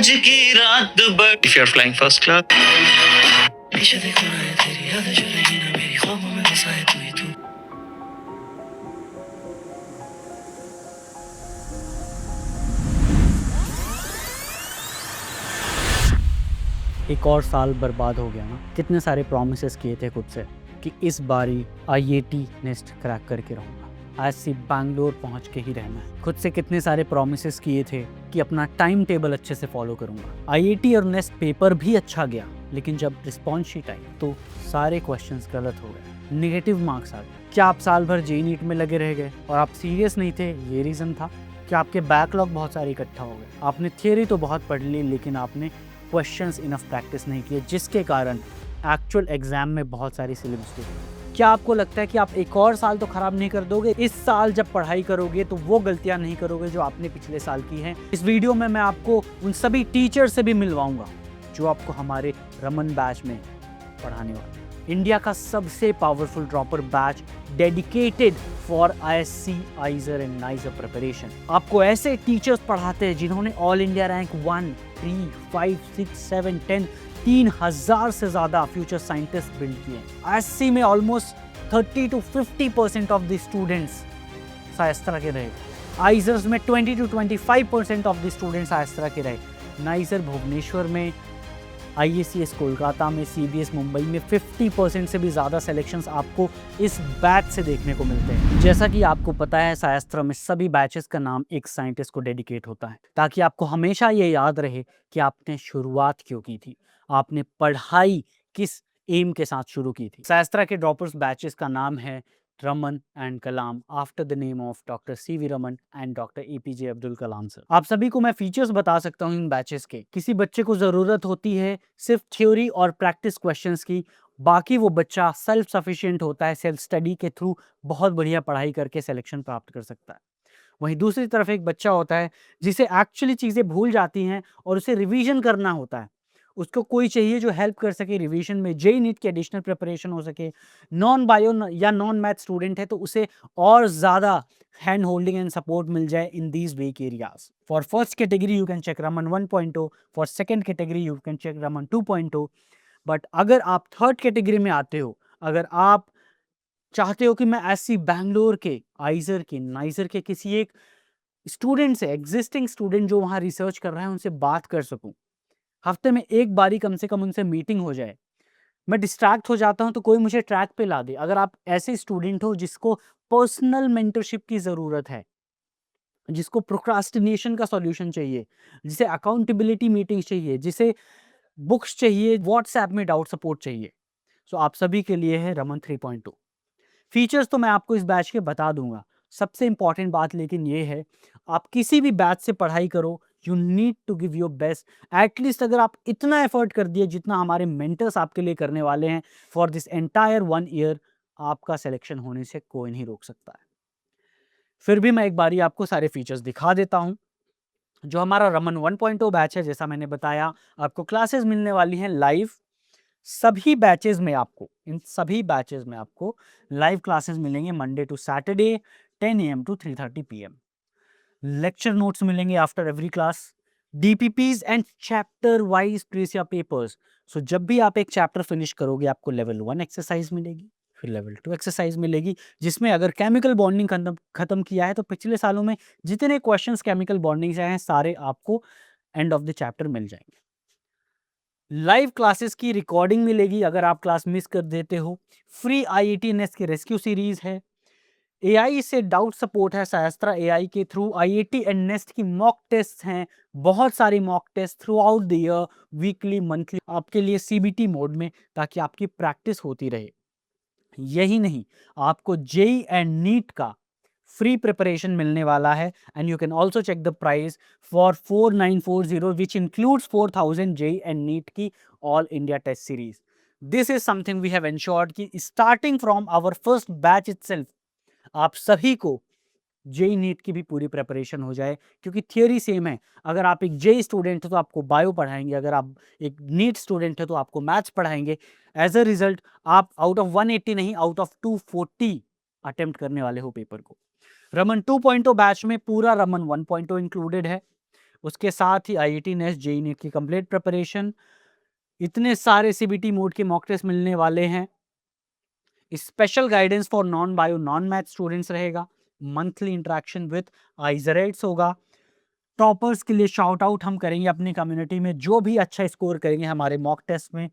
आज की रात बड़ If you're flying first class पीछे देखो ना है तेरी याद जो रही ना मेरी ख्वाबों में बसा है तू ही तू। एक और साल बर्बाद हो गया ना। कितने सारे प्रॉमिसेस किए थे खुद से कि इस बारी आईआईटी नेस्ट क्रैक करके रहूँगा, आईआईटी बैंगलोर पहुँच के ही रहना है। खुद से कितने सारे प्रॉमिसेस किए थे कि अपना टाइम टेबल अच्छे से फॉलो करूँगा। आईआईटी और नेस्ट पेपर भी अच्छा गया, लेकिन जब रिस्पॉन्स शीट आई तो सारे क्वेश्चंस गलत हो गए, नेगेटिव मार्क्स आ गए। क्या आप साल भर जेईई नीट में लगे रह गए और आप सीरियस नहीं थे, ये रीज़न था? क्या आपके बैकलॉग बहुत सारे इकट्ठा हो गए? आपने थियोरी तो बहुत पढ़ ली, लेकिन आपने क्वेश्चंस इनफ प्रैक्टिस नहीं किए, जिसके कारण एक्चुअल एग्जाम में बहुत सारी सिलेबस हुई। क्या आपको लगता है कि आप एक और साल तो खराब नहीं कर दोगे? इस साल जब पढ़ाई करोगे तो वो गलतियां नहीं करोगे जो आपने पिछले साल की हैं। इस वीडियो में मैं आपको उन सभी टीचर से भी मिलवाऊंगा जो आपको हमारे रमन बैच में पढ़ाने वाले। इंडिया का सबसे powerful dropper batch dedicated for ISC, आइजर and niger preparation. आपको ऐसे टीचर्स पढ़ाते हैं जिन्होंने ऑल इंडिया रैंक 1, 3, 5, 6, 7, 10 3000 से ज्यादा फ्यूचर साइंटिस्ट बिल्ड किए हैं। आईएससी में almost 30 to 50% of the students शायस्त्रा के रहे। आइजर्स में 20 to 25% ऑफ द स्टूडेंट्स शायस्त्रा के रहे। नाइजर भुवनेश्वर में, आईएसीएस कोलकाता में, सीबीएस मुंबई में 50% से भी ज़्यादा सिलेक्शंस आपको इस बैच से देखने को मिलते हैं। जैसा कि आपको पता है, शायस्त्रा में सभी बैचेस का नाम एक साइंटिस्ट को डेडिकेट होता है, ताकि आपको हमेशा ये याद रहे कि आपने शुरुआत क्यों की थी, आपने पढ़ाई किस एम के साथ शुरू की थी। शायस्त्रा के ड्रॉपर्स बैचेस का नाम है Raman and Kalam, after the name of doctor CV Raman and doctor APJ Abdul Kalam sir. आप सभी को मैं फीचर्स बता सकता हूँ इन बैचेस के। किसी बच्चे को जरूरत होती है सिर्फ थ्योरी और प्रैक्टिस क्वेश्चंस की, बाकी वो बच्चा सेल्फ सफिशिएंट होता है, सेल्फ स्टडी के थ्रू बहुत बढ़िया पढ़ाई करके सिलेक्शन प्राप्त कर सकता है। वहीं दूसरी तरफ एक बच्चा होता है जिसे एक्चुअली चीज़ें भूल जाती हैं और उसे रिवीजन करना होता है। उसको कोई चाहिए जो हेल्प कर सके रिवीजन में, जेईई नीट की एडिशनल प्रिपरेशन हो सके। नॉन बायो या नॉन मैथ स्टूडेंट है तो उसे और ज़्यादा हैंड होल्डिंग एंड सपोर्ट मिल जाए in these weak areas. For first category you can check Raman 1.0, for second category you can check Raman 2.0। But अगर आप थर्ड कैटेगरी में आते हो, अगर आप चाहते हो कि मैं ऐसी बैंगलोर के, आइजर के, नाइजर के किसी एक स्टूडेंट से, एग्जिस्टिंग स्टूडेंट जो वहाँ रिसर्च कर रहा है, उनसे बात कर सकूं, हफ्ते में एक बारी कम से कम उनसे मीटिंग हो जाए, मैं डिस्ट्रैक्ट हो जाता हूं तो कोई मुझे ट्रैक पे ला दे। अगर आप ऐसे स्टूडेंट हो जिसको पर्सनल मेंटरशिप की ज़रूरत है, जिसको प्रोक्रास्टिनेशन का सॉल्यूशन चाहिए, जिसे अकाउंटेबिलिटी मीटिंग चाहिए, जिसे बुक्स चाहिए, व्हाट्सएप में डाउट सपोर्ट चाहिए, सो आप सभी के लिए है रमन 3.2। फीचर्स तो मैं आपको इस बैच के बता दूंगा। सबसे इंपॉर्टेंट बात लेकिन ये है, आप किसी भी बैच से पढ़ाई करो, you need to give your best. At least अगर आप इतना एफर्ट कर दिए जितना हमारे मेंटर्स आपके लिए करने वाले हैं फॉर दिस एंटायर 1 ईयर, आपका सिलेक्शन होने से कोई नहीं रोक सकता है। फिर भी मैं एक बारी आपको सारे फीचर्स दिखा देता हूं। जो हमारा रमन 1.0 बैच है, जैसा मैंने बताया, आपको क्लासेस मिलने वाली हैं लाइव। सभी बैचेस में आपको, इन सभी बैचेस में आपको लाइव क्लासेस मिलेंगे Monday to Saturday 10 AM to 3:30 PM। Lecture notes मिलेंगे after every class, DPPs and chapter wise previous papers. So जब भी आप एक चैप्टर फिनिश करोगे, आपको लेवल 1 एक्सरसाइज मिलेगी, फिर लेवल 2 एक्सरसाइज मिलेगी, जिसमें अगर केमिकल बॉन्डिंग खत्म किया है तो पिछले सालों में जितने क्वेश्चंस केमिकल बॉन्डिंग से आए हैं, सारे आपको एंड ऑफ द चैप्टर मिल जाएंगे। लाइव क्लासेस की रिकॉर्डिंग मिलेगी अगर आप क्लास मिस कर देते हो। फ्री आईआईटी नेस्ट की रेस्क्यू सीरीज है। एआई से डाउट सपोर्ट है शायस्त्रा एआई के थ्रू। आईआईटी एंड नेस्ट की मॉक टेस्ट हैं, बहुत सारी mock test throughout the year, weekly, monthly, आपके लिए सीबीटी मोड में, ताकि आपकी प्रैक्टिस होती रहे। यही नहीं, आपको जेईई एंड नीट का फ्री प्रिपरेशन मिलने वाला है, and you can also check the price for 4940 which includes 4000 JEE and NEET की all India test series. This is something we have ensured कि starting from our first batch itself आप सभी को JEE NEET की भी पूरी preparation हो जाए, क्योंकि थियोरी सेम है। अगर आप एक जेई स्टूडेंट हो तो आपको बायो पढ़ाएंगे, अगर आप एक नीट स्टूडेंट है तो आपको मैथ्स पढ़ाएंगे। एज अ रिजल्ट आप आउट ऑफ 180 नहीं, आउट ऑफ 240 अटेम्प्ट करने वाले हो पेपर को। रमन 2.0 बैच में पूरा रमन 1.0 इंक्लूडेड है। उसके साथ ही IIT नेस्ट जेईई नीट की कंप्लीट प्रिपरेशन, इतने सारे CBT मोड के मॉक टेस्ट मिलने वाले हैं, special guidance for non bio non math students रहेगा, मंथली इंटरेक्शन विथ आइजरेट्स होगा, टॉपर्स के लिए शाउट आउट हम करेंगे अपनी कम्युनिटी में, जो भी अच्छा स्कोर करेंगे हमारे मॉक टेस्ट में।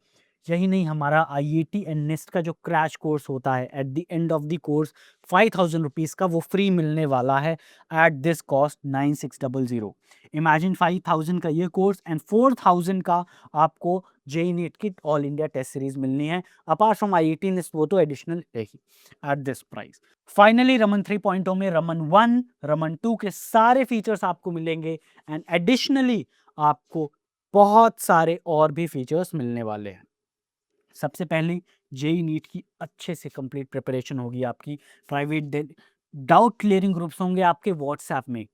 यही नहीं, हमारा IIT एंड नेस्ट का जो क्रैश कोर्स होता है eight the end of the course 5000 rupees का, वो फ्री मिलने वाला है एट दिस कॉस्ट 9600। इमेजिन 5000 का ये कोर्स एंड 4000 का आपको जेईई नीट की ऑल इंडिया टेस्ट सीरीज मिलनी है। अपार्ट फ्रॉम IIT नेस्ट वो तो एडिशनल है ही at this price. Finally Raman 3.0 में रमन 1, रमन 2 के सारे फीचर्स आपको मिलेंगे एंड एडिशनली आपको बहुत सारे और भी फीचर्स मिलने वाले हैं। सबसे पहले जेईई नीट की अच्छे से कंप्लीट प्रिपरेशन होगी आपकी, प्राइवेट डाउट क्लियरिंग ग्रुप्स होंगे आपके व्हाट्सएप में।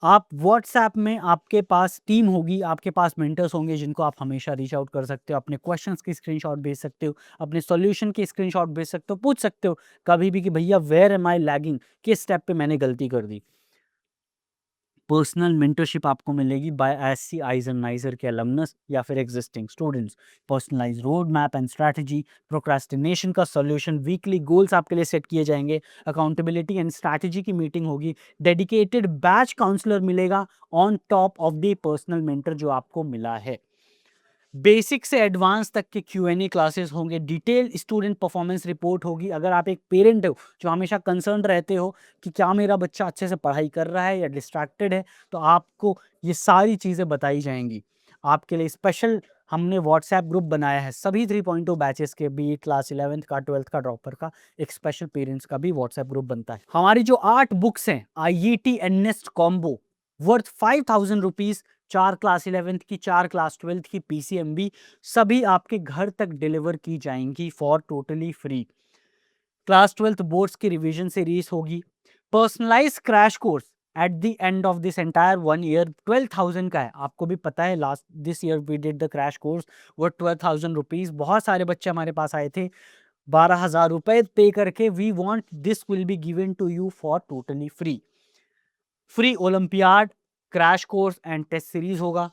आप व्हाट्सएप में आपके पास टीम होगी, आपके पास मेंटर्स होंगे जिनको आप हमेशा रीच आउट कर सकते हो, अपने क्वेश्चंस की स्क्रीनशॉट भेज सकते हो, अपने सॉल्यूशन की स्क्रीनशॉट भेज सकते हो, पूछ सकते हो कभी भी कि भैया वेयर एम आई लैगिंग, किस स्टेप पे मैंने गलती कर दी। पर्सनल मेंटरशिप आपको मिलेगी बाय एससी आइजर के अलमनस या फिर existing students, personalize road map and strategy, procrastination का सॉल्यूशन, वीकली गोल्स आपके लिए सेट किए जाएंगे, अकाउंटेबिलिटी एंड स्ट्रैटेजी की मीटिंग होगी, डेडिकेटेड बैच काउंसलर मिलेगा on top of the personal mentor जो आपको मिला है। बेसिक से एडवांस तक के Q&A क्लासेस होंगे, डिटेल स्टूडेंट परफॉर्मेंस रिपोर्ट होगी। अगर आप एक पेरेंट हो जो हमेशा कंसर्न रहते हो कि क्या मेरा बच्चा अच्छे से पढ़ाई कर रहा है या डिस्ट्रैक्टेड है, तो आपको ये सारी चीज़ें बताई जाएंगी। आपके लिए स्पेशल हमने व्हाट्सएप ग्रुप बनाया है सभी 3.0 बैचेस के, बी क्लास 11th का, 12th का, ड्रॉपर का, एक स्पेशल पेरेंट्स का भी व्हाट्सएप ग्रुप बनता है। हमारी जो 8 बुक्स हैं IIT and nest combo worth 5000 rupees, 4 class 11th की, 4 क्लास 12th की PCMB, सभी आपके घर तक डिलीवर की जाएंगी for totally free. Class 12th boards की रिवीजन सीरीज होगी, personalize crash course at the end of this entire 1 year 12,000 का है। आपको भी पता है last this year we did the crash course वो 12,000 रुपीज़। बहुत सारे बच्चे हमारे पास आए थे 12,000 रुपए पे करके। We want this will be given to you for totally free. Free olympiad, crash course and test series होगा।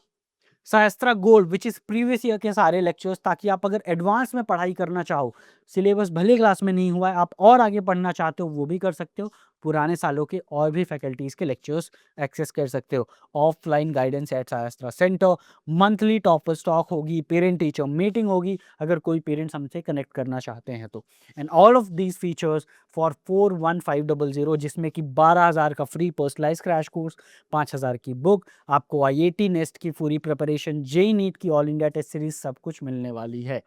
Sahastra gold which is previous year के सारे लेक्चर्स, ताकि आप अगर एडवांस में पढ़ाई करना चाहो, सिलेबस भले क्लास में नहीं हुआ है, आप और आगे पढ़ना चाहते हो वो भी कर सकते हो। पुराने सालों के और भी फैकल्टीज के लेक्चर्स एक्सेस कर सकते हो। Offline guidance at Sahastra centre, monthly topper stock होगी, पेरेंट टीचर मीटिंग होगी अगर कोई पेरेंट्स हमसे कनेक्ट करना चाहते हैं तो। And all of these features for 41500, जिसमें कि 12,000 का फ्री पर्सनलाइज क्रैश कोर्स, 5,000 की बुक, आपको IIT नेस्ट की पूरी प्रिपरेशन, जेईई नीट की ऑल इंडिया टेस्ट सीरीज, सब कुछ मिलने वाली है।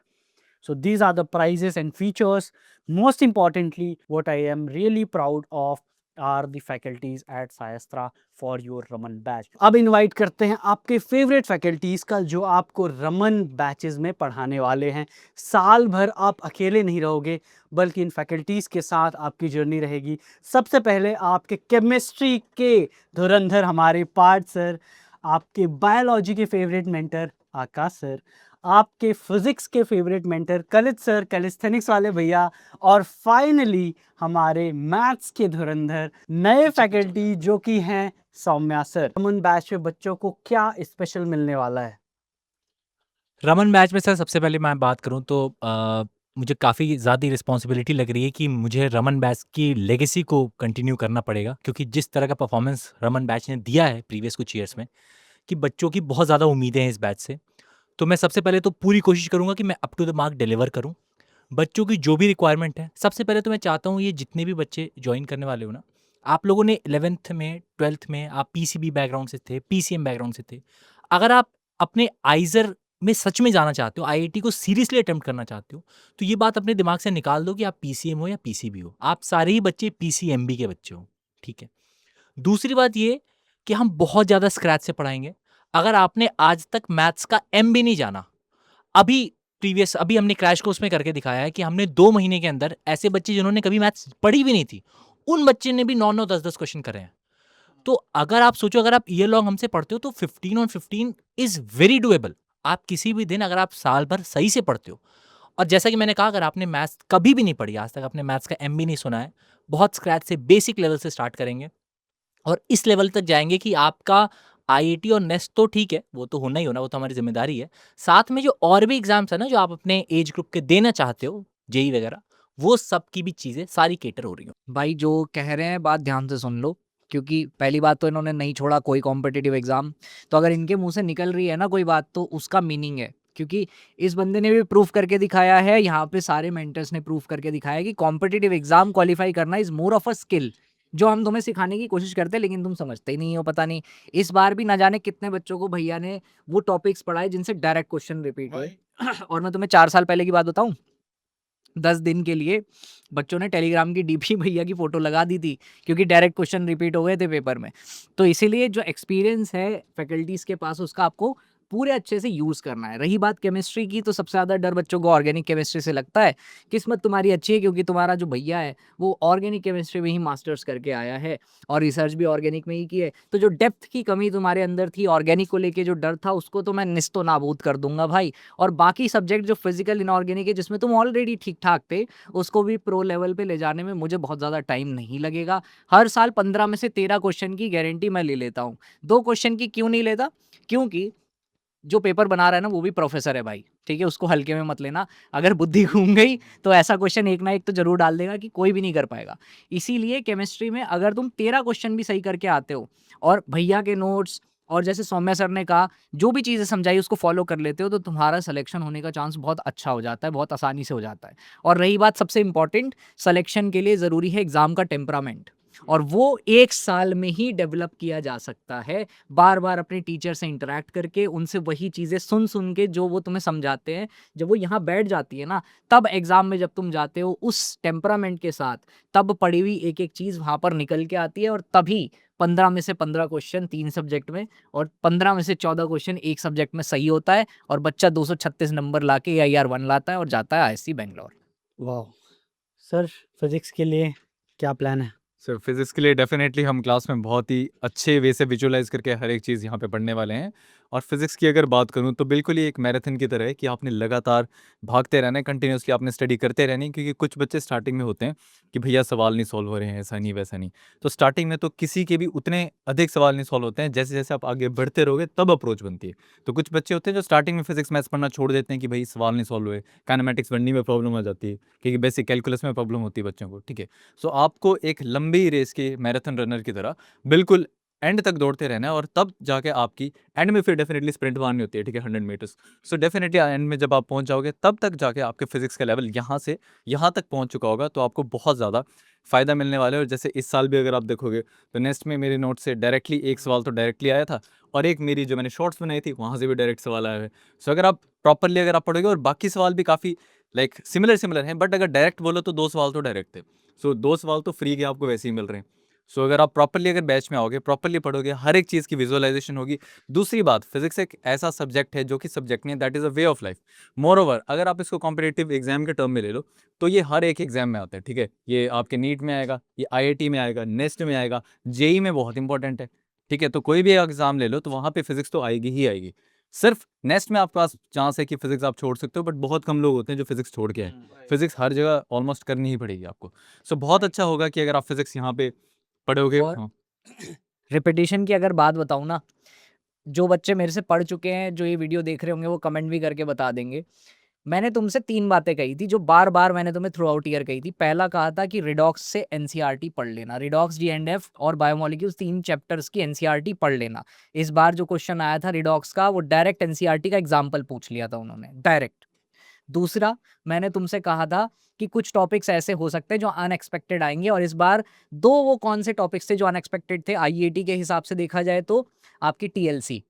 So these are the prices and features. Most importantly, what I am really proud of are the faculties at Sayastra for your Raman batch. अब invite करते हैं आपके फेवरेट फैकल्टीज का जो आपको रमन बैचेस में पढ़ाने वाले हैं। साल भर आप अकेले नहीं रहोगे, बल्कि इन फैकल्टीज के साथ आपकी जर्नी रहेगी। सबसे पहले आपके केमिस्ट्री के धुरंधर हमारे पार्थ सर, आपके बायोलॉजी के फेवरेट मेंटर आकाश सर, आपके फिजिक्स के फेवरेट मेंटर कलित सर, कैलिस्थेनिक्स वाले भैया, और फाइनली हमारे मैथ्स के धुरंधर नए फैकल्टी जो कि हैं सौम्या सर। रमन बैच में बच्चों को क्या स्पेशल मिलने वाला है? रमन बैच में सर सबसे पहले मैं बात करूं तो मुझे काफ़ी ज़्यादा रिस्पॉन्सिबिलिटी लग रही है कि मुझे रमन बैच की लेगेसी को कंटिन्यू करना पड़ेगा, क्योंकि जिस तरह का परफॉर्मेंस रमन बैच ने दिया है प्रीवियस कुछ ईयर्स में, कि बच्चों की बहुत ज़्यादा उम्मीदें हैं इस बैच से। तो मैं सबसे पहले तो पूरी कोशिश करूँगा कि मैं up to the mark deliver करूँ। बच्चों की जो भी रिक्वायरमेंट है, सबसे पहले तो मैं चाहता हूँ ये जितने भी बच्चे ज्वाइन करने वाले हो ना, आप लोगों ने 11th में 12th में आप PCB बैकग्राउंड से थे, PCM बैकग्राउंड से थे। अगर आप अपने आइज़र में सच में जाना चाहते हो, IIT को सीरियसली अटेम्प्ट करना चाहते हो, तो ये बात अपने दिमाग से निकाल दो कि आप PCM हो या PCB हो। आप सारे ही बच्चे PCMB के बच्चे हो, ठीक है? दूसरी बात ये कि हम बहुत ज़्यादा स्क्रैच से पढ़ाएँगे। अगर आपने आज तक मैथ्स का M भी नहीं जाना, अभी हमने क्रैश कोर्स में करके दिखाया है कि हमने 2 महीने के अंदर ऐसे बच्चे जिन्होंने कभी मैथ्स पढ़ी भी नहीं थी, उन बच्चे ने भी 9-9, 10-10 क्वेश्चन करे हैं। तो अगर आप सोचो, अगर आप ईयर लॉन्ग हमसे पढ़ते हो तो 15 ऑन 15 इज़ वेरी डूएबल। आप किसी भी दिन अगर आप साल भर सही से पढ़ते हो, और जैसा कि मैंने कहा, अगर आपने मैथ्स कभी भी नहीं पढ़ी, आज तक आपने मैथ्स का M भी नहीं सुना है, बहुत स्क्रैच से बेसिक लेवल से स्टार्ट करेंगे और इस लेवल तक जाएँगे कि आपका आईआईटी और नेस्ट तो ठीक है, वो तो होना ही होना, वो तो हमारी ज़िम्मेदारी है। साथ में जो और भी एग्ज़ाम्स हैं ना, जो आप अपने एज ग्रुप के देना चाहते हो, जेईई वगैरह, वो सब की भी चीज़ें सारी कैटर हो रही हैं। भाई जो कह रहे हैं बात ध्यान से सुन लो, क्योंकि पहली बात तो इन्होंने नहीं छोड़ा कोई कॉम्पिटिटिव एग्जाम, तो अगर इनके मुंह से निकल रही है ना कोई बात तो उसका मीनिंग है, क्योंकि इस बंदे ने भी प्रूफ करके दिखाया है, यहाँ पे सारे मेंटर्स ने प्रूफ करके दिखाया है कि कॉम्पिटिटिव एग्जाम क्वालिफाई करना is more of a skill, जो हम तुम्हें सिखाने की कोशिश करते हैं लेकिन तुम समझते ही नहीं हो। पता नहीं इस बार भी ना जाने कितने बच्चों को भैया ने वो टॉपिक्स पढ़ाए जिनसे डायरेक्ट क्वेश्चन रिपीट हुए। और मैं तुम्हें 4 साल पहले की बात बताऊं, 10 दिन के लिए बच्चों ने टेलीग्राम की डीपी भैया की फ़ोटो लगा दी थी, क्योंकि डायरेक्ट क्वेश्चन रिपीट हो गए थे पेपर में। तो इसीलिए जो एक्सपीरियंस है फैकल्टीज़ के पास उसका आपको पूरे अच्छे से यूज़ करना है। रही बात केमिस्ट्री की, तो सबसे ज़्यादा डर बच्चों को ऑर्गेनिक केमिस्ट्री से लगता है। किस्मत तुम्हारी अच्छी है क्योंकि तुम्हारा जो भैया है वो ऑर्गेनिक केमिस्ट्री में ही मास्टर्स करके आया है और रिसर्च भी ऑर्गेनिक में ही की है। तो जो डेप्थ की कमी तुम्हारे अंदर थी, ऑर्गेनिक को लेके जो डर था, उसको तो मैं निस्तो नाबूद कर दूंगा भाई। और बाकी सब्जेक्ट जो फिजिकल इनऑर्गेनिक है जिसमें तुम ऑलरेडी ठीक ठाक थे, उसको भी प्रो लेवल पे ले जाने में मुझे बहुत ज़्यादा टाइम नहीं लगेगा। हर साल 15 में से 13 क्वेश्चन की गारंटी मैं ले लेता हूँ। 2 क्वेश्चन की क्यों नहीं लेता? क्योंकि जो पेपर बना रहा है ना वो भी प्रोफेसर है भाई, ठीक है? उसको हल्के में मत लेना। अगर बुद्धि घूम गई तो ऐसा क्वेश्चन एक ना एक तो जरूर डाल देगा कि कोई भी नहीं कर पाएगा। इसीलिए केमिस्ट्री में अगर तुम 13 क्वेश्चन भी सही करके आते हो और भैया के नोट्स और जैसे सौम्या सर ने कहा जो भी चीज़ें समझाई उसको फॉलो कर लेते हो, तो तुम्हारा सिलेक्शन होने का चांस बहुत अच्छा हो जाता है, बहुत आसानी से हो जाता है। और रही बात सबसे इंपॉर्टेंट, सिलेक्शन के लिए ज़रूरी है एग्जाम का टेम्परामेंट, और वो 1 साल में ही डेवलप किया जा सकता है, बार-बार अपने टीचर से इंटरैक्ट करके, उनसे वही चीज़ें सुन-सुन के जो वो तुम्हें समझाते हैं। जब वो यहाँ बैठ जाती है ना, तब एग्ज़ाम में जब तुम जाते हो उस टेम्परामेंट के साथ, तब पढ़ी हुई एक-एक चीज़ वहाँ पर निकल के आती है, और तभी 15 में से 15 क्वेश्चन 3 सब्जेक्ट में और 15 में से 14 क्वेश्चन 1 सब्जेक्ट में सही होता है, और बच्चा 236 नंबर लाके AIR 1 लाता है और जाता है IISc बैंगलोर। वाह! सर फिज़िक्स के लिए क्या प्लान है? सर फिज़िक्स के लिए डेफ़िनेटली हम क्लास में बहुत ही अच्छे वे से विजुअलाइज़ करके हर एक चीज़ यहाँ पे पढ़ने वाले हैं। और फिज़िक्स की अगर बात करूँ तो बिल्कुल ही एक मैराथन की तरह है कि आपने लगातार भागते रहना है, कंटिन्यूअसली आपने स्टडी करते रहनी है, क्योंकि कुछ बच्चे स्टार्टिंग में होते हैं कि भैया सवाल नहीं सॉल्व हो रहे हैं, ऐसा नहीं, वैसा नहीं। तो स्टार्टिंग में तो किसी के भी उतने अधिक सवाल नहीं सॉल्व होते हैं, जैसे-जैसे आप आगे बढ़ते रहोगे तब अप्रोच बनती है। तो कुछ बच्चे होते हैं जो स्टार्टिंग में फिज़िक्स, मैथ्स पढ़ना छोड़ देते हैं कि भई सवाल नहीं सॉल्व हुए, काइनेमैटिक्स पढ़ने में प्रॉब्लम आ जाती है, क्योंकि बेसिक कैलकुलस में प्रॉब्लम होती है बच्चों को, ठीक है? सो आपको एक लंबी रेस के मैराथन रनर की तरह बिल्कुल एंड तक दौड़ते रहना है, और तब जाके आपकी एंड में फिर डेफिनेटली स्प्रिंट मारनी होती है, ठीक है, 100 मीटर्स। सो डेफिनेटली एंड में जब आप पहुंच जाओगे तब तक जाके आपके फिजिक्स का लेवल यहाँ से यहाँ तक पहुंच चुका होगा, तो आपको बहुत ज़्यादा फ़ायदा मिलने वाला है। और जैसे इस साल भी अगर आप देखोगे तो नेक्स्ट में मेरे नोट से डायरेक्टली एक सवाल तो डायरेक्टली आया था, और एक मेरी जो मैंने शॉर्ट्स बनाई थी वहाँ से भी डायरेक्ट सवाल आया है। सो अगर आप प्रॉपरली अगर आप पढ़ोगे, और बाकी सवाल भी काफ़ी लाइक सिमिलर हैं, बट अगर डायरेक्ट बोलो तो 2 सवाल तो डायरेक्ट थे। सो 2 सवाल तो फ्री के आपको वैसे ही मिल रहे हैं। सो अगर आप प्रॉपरली अगर बैच में आओगे, प्रॉपरली पढ़ोगे, हर एक चीज़ की विजुअलाइजेशन होगी। दूसरी बात, फिजिक्स एक ऐसा सब्जेक्ट है जो कि सब्जेक्ट नहीं है, that is a way of life. Moreover अगर आप इसको कॉम्पिटिटिव एग्जाम के टर्म में ले लो, तो ये हर एक एग्जाम में आता है, ठीक है? ये आपके नीट में आएगा, ये IIT में आएगा, नेस्ट में आएगा, जेईई में बहुत इंपॉर्टेंट है, ठीक है? तो कोई भी एग्जाम ले लो तो वहाँ पे फिजिक्स तो आएगी ही आएगी। सिर्फ नेस्ट में आपके पास चांस है कि फिजिक्स आप छोड़ सकते हो, बट बहुत कम लोग होते हैं जो फिजिक्स छोड़ के आए। फिजिक्स हर जगह ऑलमोस्ट करनी ही पड़ेगी आपको। सो बहुत अच्छा होगा कि अगर आप फिजिक्स यहाँ पे पढ़ोगे। और हाँ। रिपीटिशन की अगर बात बताऊँ ना, जो बच्चे मेरे से पढ़ चुके हैं, जो ये वीडियो देख रहे होंगे, वो कमेंट भी करके बता देंगे। मैंने तुमसे 3 बातें कही थी, जो बार-बार मैंने तुम्हें थ्रू आउट ईयर कही थी। पहला कहा था कि रिडॉक्स से एनसीईआरटी पढ़ लेना। रिडॉक्स, जीएनडीएफ और बायोमोलिक्यूल्स 3 चैप्टर्स की एनसीईआरटी पढ़ लेना। इस बार जो क्वेश्चन आया था रिडॉक्स का, वो डायरेक्ट एनसीईआरटी का एग्जाम्पल पूछ लिया था उन्होंने, डायरेक्ट। दूसरा, मैंने तुमसे कहा था कि कुछ टॉपिक्स ऐसे हो सकते हैं जो अनएक्सपेक्टेड आएँगे, और इस बार 2 वो कौन से टॉपिक्स थे जो अनएक्सपेक्टेड थे आईआईटी के हिसाब से देखा जाए तो, आपकी टीएलसी,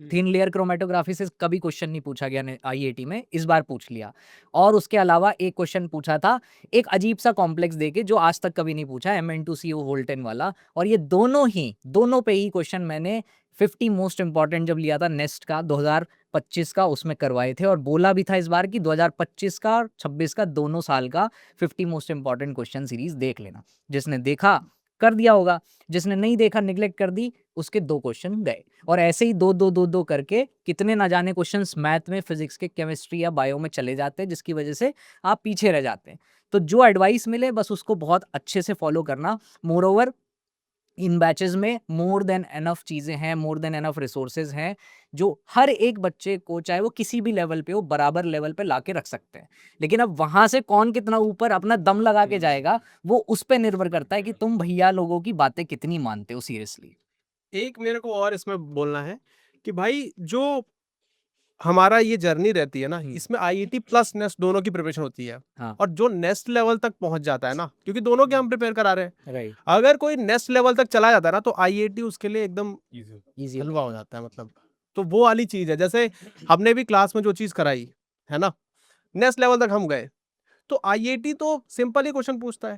थिन लेयर क्रोमेटोग्राफी से कभी क्वेश्चन नहीं पूछा गया आईआईटी में, इस बार पूछ लिया। और उसके अलावा एक क्वेश्चन पूछा था एक अजीब सा कॉम्प्लेक्स देके, जो आज तक कभी नहीं पूछा, Mn2CO वोल्टेन वाला। और ये दोनों पे ही क्वेश्चन मैंने 50 मोस्ट इंपॉर्टेंट जब लिया था नेस्ट का 2025 का, उसमें करवाए थे, और बोला भी था इस बार की 2025 का और 26 का दोनों साल का 50 मोस्ट इंपॉर्टेंट क्वेश्चन सीरीज देख लेना। जिसने देखा कर दिया होगा, जिसने नहीं देखा निगलेक्ट कर दी, उसके 2 क्वेश्चन गए। और ऐसे ही 2-2 करके कितने ना जाने क्वेश्चंस मैथ में, फिजिक्स के, केमिस्ट्री या बायो में चले जाते हैं, जिसकी वजह से आप पीछे रह जाते हैं। तो जो एडवाइस मिले बस उसको बहुत अच्छे से फॉलो करना। मोर ओवर इन बैचेस में मोर देन एनफ चीज़ें हैं, मोर देन एनफ रिसोर्सेज हैं जो हर एक बच्चे को, चाहे वो किसी भी लेवल पे हो, बराबर लेवल पे लाके रख सकते हैं। लेकिन अब वहां से कौन कितना ऊपर अपना दम लगा के जाएगा, वो उस पे निर्भर करता है कि तुम भैया लोगों की बातें कितनी मानते हो सीरियसली। एक मेरे को और इसमें बोलना है कि भाई जो हमारा ये जर्नी रहती है ना, इसमें आईआईटी प्लस नेस्ट दोनों की प्रिपरेशन होती है। हाँ। और जो नेस्ट लेवल तक पहुंच जाता है ना, क्योंकि दोनों के हम प्रिपेयर करा रहे हैं, राइट, अगर कोई नेस्ट लेवल तक चला जाता है ना, तो आईआईटी उसके लिए एकदम इजी हलवा हो जाता है। मतलब तो वो वाली चीज है, जैसे हमने भी क्लास में जो चीज कराई है ना, नेक्स्ट लेवल तक हम गए, तो आईआईटी तो सिंपल ही क्वेश्चन पूछता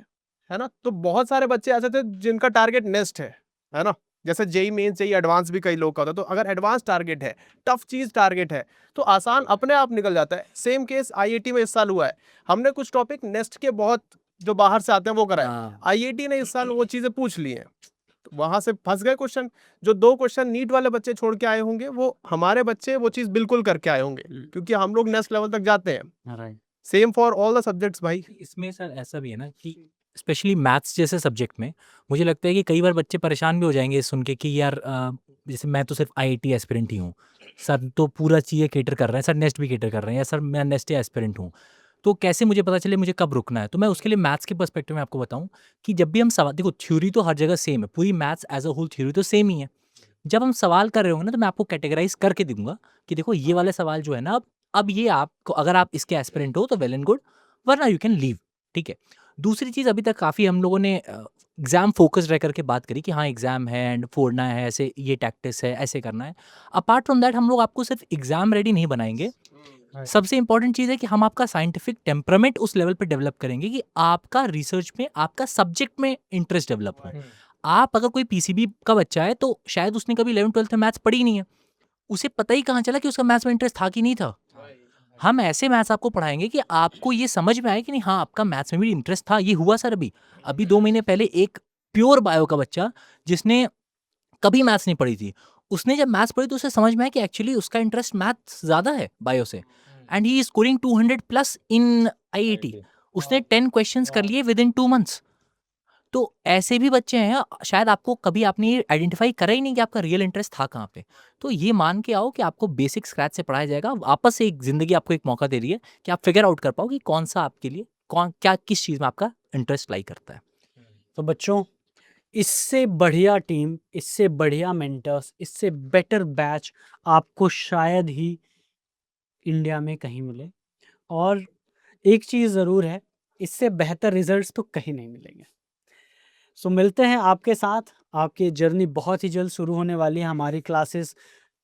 है ना। तो बहुत सारे बच्चे ऐसे थे जिनका टारगेट नेक्स्ट है ना, जैसे जेई मेंस जेई एडवांस भी कई लोग का होता है। तो अगर एडवांस टारगेट है, टफ चीज टारगेट है, तो आसान अपने आप निकल जाता है। सेम केस आईआईटी में इस साल हुआ है। हमने कुछ टॉपिक नेक्स्ट के बहुत जो बाहर से आते हैं वो कराया, हाँ। आईआईटी ने इस साल वो चीजें पूछ ली हैं, तो वहां से फंस गए क्वेश्चन। जो 2 क्वेश्चन नीट वाले बच्चे छोड़ के आए होंगे, वो हमारे बच्चे वो चीज बिल्कुल करके आए होंगे, क्योंकि हम लोग नेक्स्ट लेवल तक जाते हैं। Right. Same for all the subjects भाई। इसमें सर ऐसा भी है ना कि स्पेशली मैथ्स जैसे सब्जेक्ट में मुझे लगता है कि कई बार बच्चे परेशान भी हो जाएंगे सुन के कि यार जैसे मैं तो सिर्फ आईआईटी एस्पिरेंट ही हूँ, सर तो पूरा चीज़ें कैटर कर रहे हैं, सर नेक्स्ट भी कैटर कर रहे हैं, या सर मैं नेक्स्ट एस्पिरेंट हूँ, तो कैसे मुझे पता चले मुझे कब रुकना है। तो मैं उसके लिए मैथ्स के पर्सपेक्टिव में आपको बताऊं कि जब भी हम सवाल, देखो थ्योरी तो हर जगह सेम है, पूरी maths as a whole theory तो सेम ही है। जब हम सवाल कर रहे होंगे ना, तो मैं आपको कैटेगराइज करके दूंगा कि देखो ये वाले सवाल जो है ना, अब ये आपको, अगर आप इसके एस्पिरेंट हो तो वेल एंड गुड, वरना यू कैन लीव। ठीक है। दूसरी चीज़, अभी तक काफ़ी हम लोगों ने एग्ज़ाम फोकस रह करके बात करी कि हाँ एग्ज़ाम है एंड फोड़ना है, ऐसे ये टैक्टिस है, ऐसे करना है। अपार्ट फ्रॉम दैट हम लोग आपको सिर्फ एग्ज़ाम रेडी नहीं बनाएंगे। सबसे इंपॉर्टेंट चीज़ है कि हम आपका साइंटिफिक टेम्परामेंट उस लेवल पे डेवलप करेंगे कि आपका रिसर्च में, आपका सब्जेक्ट में इंटरेस्ट डेवलप हो। आप अगर कोई पीसीबी का बच्चा है तो शायद उसने कभी 11th-12th में मैथ्स पढ़ी ही नहीं है, उसे पता ही कहाँ चला कि उसका मैथ्स में इंटरेस्ट था कि नहीं था। हम ऐसे मैथ्स आपको पढ़ाएंगे कि आपको ये समझ में आए कि नहीं, हाँ आपका मैथ्स में भी इंटरेस्ट था। ये हुआ सर अभी 2 महीने पहले एक प्योर बायो का बच्चा जिसने कभी मैथ्स नहीं पढ़ी थी, उसने जब मैथ्स पढ़ी तो उसे समझ में आया कि एक्चुअली उसका इंटरेस्ट मैथ्स ज़्यादा है बायो से, and he is scoring 200 plus in IIT. उसने 10 क्वेश्चंस कर लिए विद इन 2 मंथ्स। तो ऐसे भी बच्चे हैं, शायद आपको कभी आपने ये आइडेंटिफाई करा ही नहीं कि आपका रियल इंटरेस्ट था कहाँ पे। तो ये मान के आओ कि आपको बेसिक स्क्रैच से पढ़ाया जाएगा। वापस से एक ज़िंदगी आपको एक मौका दे रही है कि आप फिगर आउट कर पाओ कि कौन सा आपके लिए, कौन क्या किस चीज़ में आपका इंटरेस्ट लाई करता है। तो बच्चों, इससे बढ़िया टीम, इससे बढ़िया मेंटर्स, इससे बेटर बैच आपको शायद ही इंडिया में कहीं मिले। और एक चीज़ ज़रूर है, इससे बेहतर रिजल्ट्स तो कहीं नहीं मिलेंगे। सो मिलते हैं आपके साथ। आपकी जर्नी बहुत ही जल्द शुरू होने वाली है। हमारी क्लासेस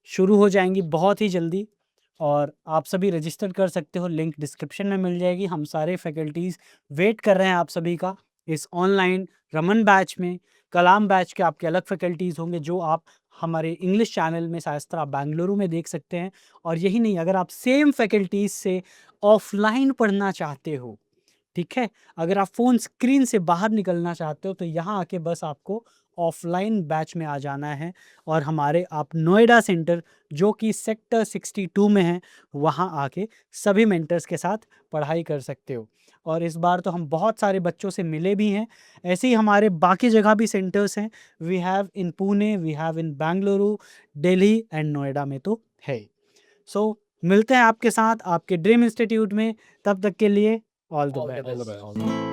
शुरू हो जाएंगी बहुत ही जल्दी, और आप सभी रजिस्टर कर सकते हो, लिंक डिस्क्रिप्शन में मिल जाएगी। हम सारे फैकल्टीज़ वेट कर रहे हैं आप सभी का इस ऑनलाइन रमन बैच में। कलाम बैच के आपके अलग फैकल्टीज़ होंगे जो आप हमारे इंग्लिश चैनल में शास्त्रा बेंगलुरु में देख सकते हैं। और यही नहीं, अगर आप सेम फैकल्टीज़ से ऑफलाइन पढ़ना चाहते हो, ठीक है, अगर आप फ़ोन स्क्रीन से बाहर निकलना चाहते हो, तो यहाँ आके बस आपको ऑफलाइन बैच में आ जाना है। और हमारे आप नोएडा सेंटर जो कि सेक्टर 62 में है, वहाँ आके सभी मेंटर्स के साथ पढ़ाई कर सकते हो। और इस बार तो हम बहुत सारे बच्चों से मिले भी हैं। ऐसे ही हमारे बाकी जगह भी सेंटर्स हैं। We have in Pune, we have in Bengaluru, Delhi and Noida में तो है। सो मिलते हैं आपके साथ आपके ड्रीम इंस्टीट्यूट में। तब तक के लिए ऑल द बेस्ट।